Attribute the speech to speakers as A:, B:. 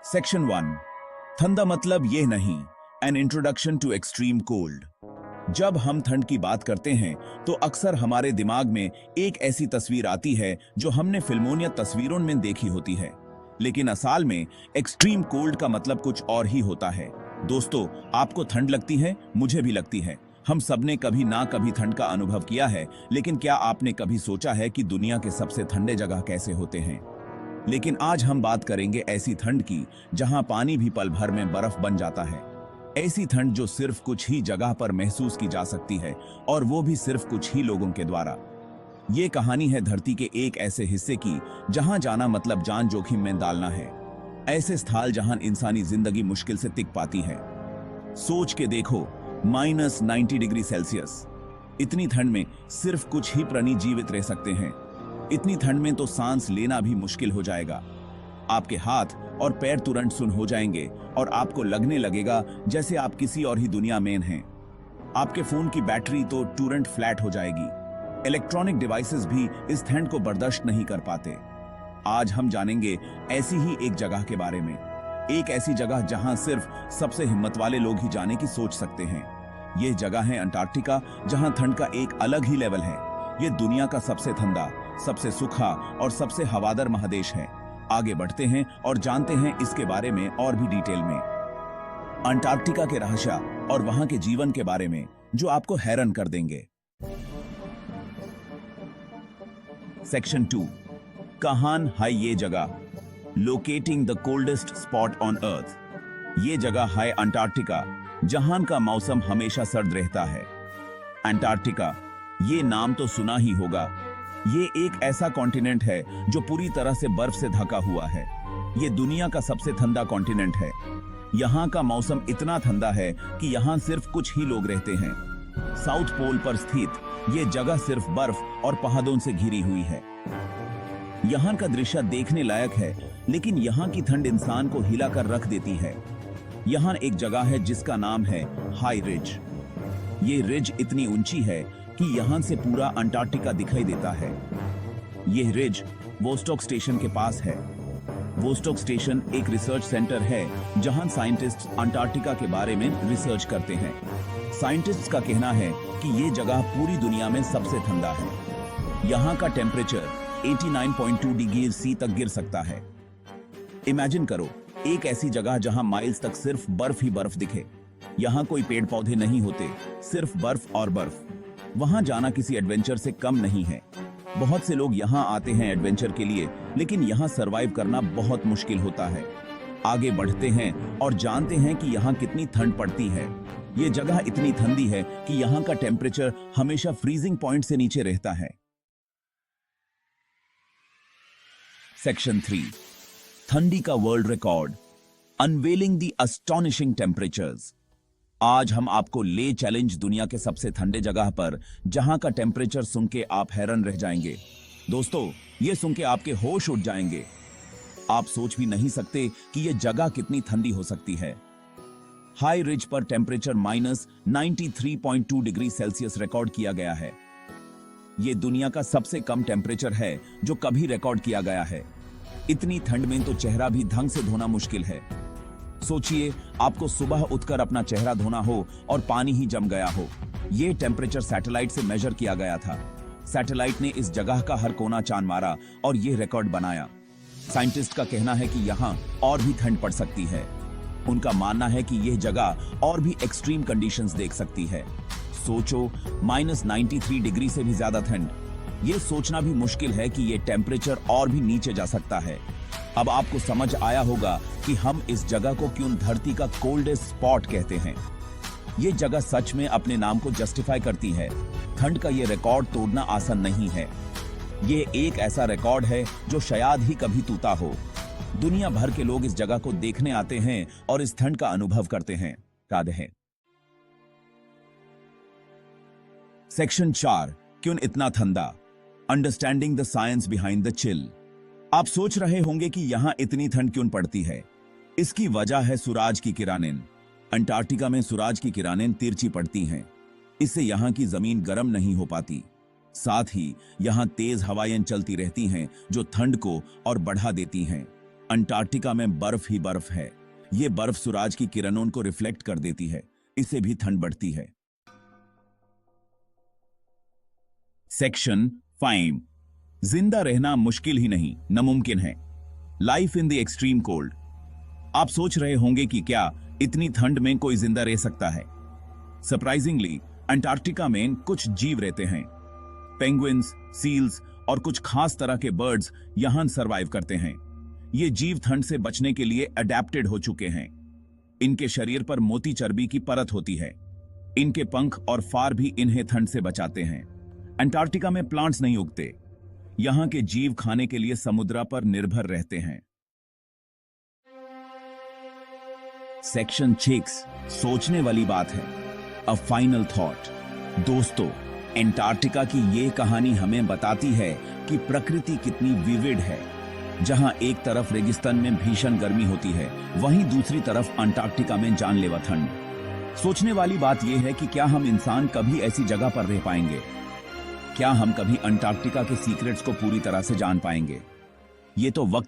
A: Section 1। ठंडा मतलब ये नहीं। An introduction to extreme cold. जब हम ठंड की बात करते हैं तो अक्सर हमारे दिमाग में एक ऐसी तस्वीर आती है जो हमने फिल्मों या तस्वीरों में देखी होती है, लेकिन असल में एक्सट्रीम कोल्ड का मतलब कुछ और ही होता है। दोस्तों, आपको ठंड लगती है, मुझे भी लगती है। हम सबने कभी ना कभी ठंड का अनुभव किया है, लेकिन क्या आपने कभी सोचा है कि दुनिया के सबसे ठंडे जगह कैसे होते हैं? लेकिन आज हम बात करेंगे ऐसी ठंड की जहां पानी भी पल भर में बर्फ बन जाता है। ऐसी ठंड जो सिर्फ कुछ ही जगह पर महसूस की जा सकती है, और वो भी सिर्फ कुछ ही लोगों के द्वारा। ये कहानी है धरती के एक ऐसे हिस्से की जहां जाना मतलब जान जोखिम में डालना है। ऐसे स्थल जहां इंसानी जिंदगी मुश्किल से टिक पाती है। सोच के देखो, -90 डिग्री सेल्सियस। इतनी ठंड में सिर्फ कुछ ही प्राणी जीवित रह सकते हैं। इतनी ठंड में तो सांस लेना भी मुश्किल हो जाएगा। आपके हाथ और पैर तुरंत सुन्न हो जाएंगे और आपको लगने लगेगा जैसे आप किसी और ही दुनिया में हैं। आपके फोन की बैटरी तो तुरंत फ्लैट हो जाएगी। इलेक्ट्रॉनिक डिवाइसेस भी इस ठंड को बर्दाश्त नहीं कर पाते। आज हम जानेंगे ऐसी ही एक जगह के बारे में। एक ऐसी जगह जहां सिर्फ सबसे हिम्मत वाले लोग ही जाने की सोच सकते हैं। यह जगह है अंटार्कटिका, जहां ठंड का एक अलग ही लेवल है। यह दुनिया का सबसे ठंडा, सबसे सूखा और सबसे हवादार महादेश है। आगे बढ़ते हैं और जानते हैं इसके बारे में और भी डिटेल में। अंटार्कटिका के रहस्य और वहां के जीवन के बारे में जो आपको हैरान कर देंगे। सेक्शन 2। कहां है ये जगह? Locating the coldest spot on earth. ये जगह है अंटार्कटिका, जहां का मौसम हमेशा सर्द रहता है। अंटार्कटिका, ये नाम तो सुना ही होगा। ये एक ऐसा कॉन्टिनेंट है जो पूरी तरह से बर्फ से ढका हुआ है। ये दुनिया का सबसे ठंडा कॉन्टिनेंट है। यहाँ का मौसम इतना ठंडा है कि यहाँ सिर्फ कुछ ही लोग रहते हैं। साउथ पोल पर स्थित ये जगह सिर्फ बर्फ और पहाड़ों से घिरी हुई है। यहाँ का दृश्य देखने लायक है, लेकिन यहाँ की ठंड इंसान को हिलाकर रख देती है। यहाँ एक जगह है जिसका नाम है हाई रिज। ये रिज इतनी ऊंची है कि यहां से पूरा अंटार्कटिका दिखाई देता है। यह रिज वोस्टॉक स्टेशन के पास है। वोस्टॉक स्टेशन एक रिसर्च सेंटर है जहां साइंटिस्ट अंटार्कटिका के बारे में रिसर्च करते हैं। साइंटिस्ट्स का कहना है कि यह जगह पूरी दुनिया में सबसे ठंडा है। यहां का टेम्परेचर 89.2 डिग्री सी तक गिर सकता है। इमेजिन करो, एक ऐसी जगह जहां माइल्स तक सिर्फ बर्फ ही बर्फ दिखे। यहां कोई पेड़ पौधे नहीं होते, सिर्फ बर्फ और बर्फ। वहां जाना किसी एडवेंचर से कम नहीं है। बहुत से लोग यहां आते हैं एडवेंचर के लिए, लेकिन यहां सरवाइव करना बहुत मुश्किल होता है। आगे बढ़ते हैं और जानते हैं कि यहां कितनी ठंड पड़ती है। यह जगह इतनी ठंडी है कि यहां का टेम्परेचर हमेशा फ्रीजिंग पॉइंट से नीचे रहता है। सेक्शन 3। ठंडी का world record, unveiling the astonishing temperatures. आज हम आपको ले चैलेंज दुनिया के सबसे ठंडे जगह पर, जहां का टेम्परेचर सुन के आप हैरान रह जाएंगे। दोस्तों, ये सुन के आपके होश उड़ जाएंगे। आप सोच भी नहीं सकते कि यह जगह कितनी ठंडी हो सकती है। हाई रिज पर टेम्परेचर -93.2 डिग्री सेल्सियस रिकॉर्ड किया गया है। यह दुनिया का सबसे कम टेम्परेचर है जो कभी रिकॉर्ड किया गया है। इतनी ठंड में तो चेहरा भी ढंग से धोना मुश्किल है। सोचिए, आपको सुबह उठकर अपना चेहरा धोना हो और पानी ही जम गया हो। यह टेम्परेचर सैटेलाइट से मेजर किया गया था। सैटेलाइट ने इस जगह का हर कोना चांद मारा और यह रिकॉर्ड बनाया। साइंटिस्ट का कहना है कि यहाँ और भी ठंड पड़ सकती है। उनका मानना है कि यह जगह और भी एक्सट्रीम कंडीशंस देख सकती है। सोचो, -93 डिग्री से भी ज्यादा ठंड। यह सोचना भी मुश्किल है कि यह टेम्परेचर और भी नीचे जा सकता है। अब आपको समझ आया होगा कि हम इस जगह को क्यों धरती का कोल्डेस्ट स्पॉट कहते हैं। यह जगह सच में अपने नाम को जस्टिफाई करती है। ठंड का यह रिकॉर्ड तोड़ना आसान नहीं है। यह एक ऐसा रिकॉर्ड है जो शायद ही कभी टूटा हो। दुनिया भर के लोग इस जगह को देखने आते हैं और इस ठंड का अनुभव करते हैं। याद है। सेक्शन 4। क्यों इतना ठंडा? Understanding the science behind the chill. आप सोच रहे होंगे कि यहां इतनी ठंड क्यों पड़ती है। इसकी वजह है सूरज की किरणें। अंटार्कटिका में सूरज की किरणें तिरछी पड़ती हैं। इससे यहां की जमीन गर्म नहीं हो पाती। साथ ही यहां तेज हवाएं चलती रहती हैं जो ठंड को और बढ़ा देती हैं। अंटार्कटिका में बर्फ ही बर्फ है। ये बर्फ सूरज की किरणों को रिफ्लेक्ट कर देती है, इससे भी ठंड बढ़ती है। सेक्शन 5, जिंदा रहना मुश्किल ही नहीं, नामुमकिन है। Life in the extreme cold. आप सोच रहे होंगे कि क्या इतनी ठंड में कोई जिंदा रह सकता है? सरप्राइजिंगली अंटार्कटिका में कुछ जीव रहते हैं। पेंगुइन्स, सील्स और कुछ खास तरह के बर्ड्स यहां सरवाइव करते हैं। ये जीव ठंड से बचने के लिए अडेप्टेड हो चुके हैं। इनके शरीर पर मोटी चर्बी की परत होती है। इनके पंख और फार भी इन्हें ठंड से बचाते हैं। अंटार्कटिका में प्लांट्स नहीं उगते। यहां के जीव खाने के लिए समुद्र पर निर्भर रहते हैं। सेक्शन 6, सोचने वाली बात है, अ फाइनल थॉट। दोस्तों, अंटार्कटिका की ये कहानी हमें बताती है कि प्रकृति कितनी विविड है। जहां एक तरफ रेगिस्तान में भीषण गर्मी होती है, वहीं दूसरी तरफ अंटार्कटिका में जानलेवा ठंड। सोचने वाली बात यह है कि क्या हम इंसान कभी ऐसी जगह पर रह पाएंगे? क्या हम कभी अंटार्कटिका के सीक्रेट्स को पूरी तरह से जान पाएंगे? ये तो वक्त